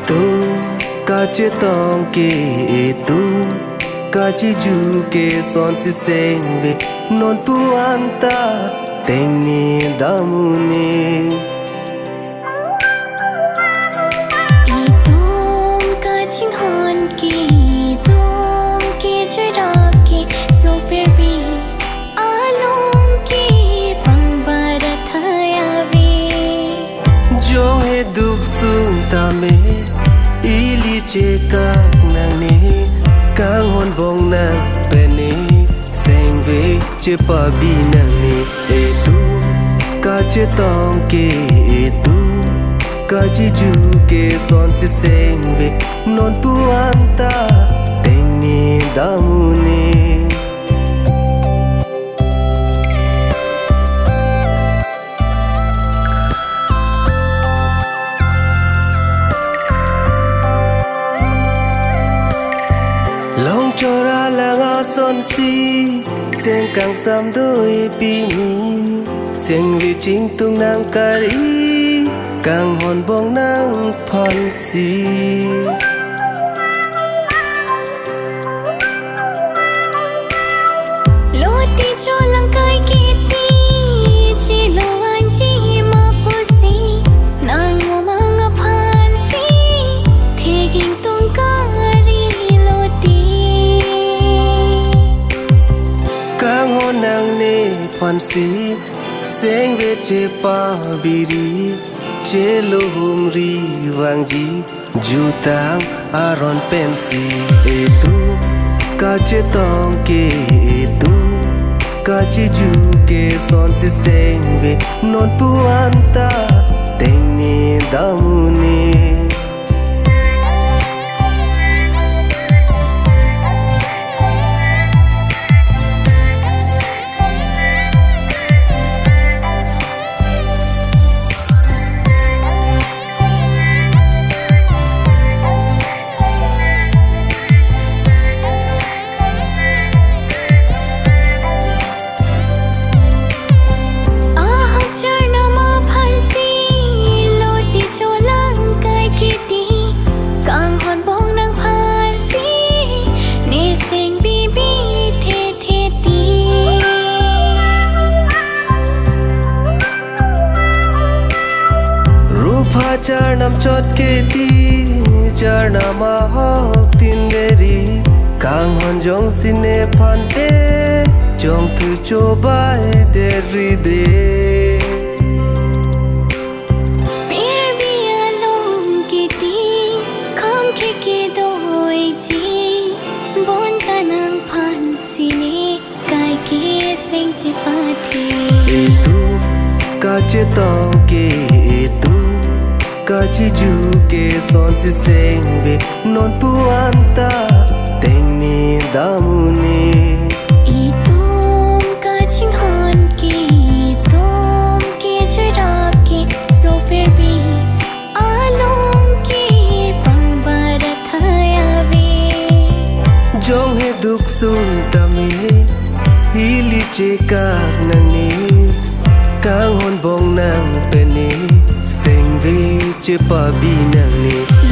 tu ka che tong ke tu ka chi ju ke son si seng ve non pu anta teng ni damu ni itom ka ching han ke itom ke joy ra ke so per bi along ke pang barat haya ve jo he duk sung ta me ili che ka nang ni kang hon bong nang pe ni seng ve che pa bi nang ni e tu ka che tong ke tu ka chi ju ke son si seng ve non pu anta teng ni damu ni long chora la nga son si sen kang sam doi pi ni sen vi ching tung nang kari kang hon bong nang phon si lo ti cho lang kai ki ti chi lo an chi ma pu si nang mo mang phan si the ging tung ka ri lo ti kang hon nang ne phon si sen ve che pa bi ri che lo hum ri wang ji ju tang aron pen si e tu ka che tong ke tu ka chi ju ke son si seng ve non pu anta teng ni damu ni char nam chot ke ti char nam a hok tin deri kang hon jong sine phan te jong thu cho bai deri de per bi along ke ti kham ke doi ji bon tanang phan sine kai ke seng che pa the e tu ka che tong ke tu ka chi ju ke son si seng ve non pu anta teng ni damu ni itom ka ching han ke itom ke joy ra ke so per bi along ke pang barat haya ve jong he duk sung ta me ili che ka nang ni kang hon bong nang pe ni seng ve che pa bi nang ni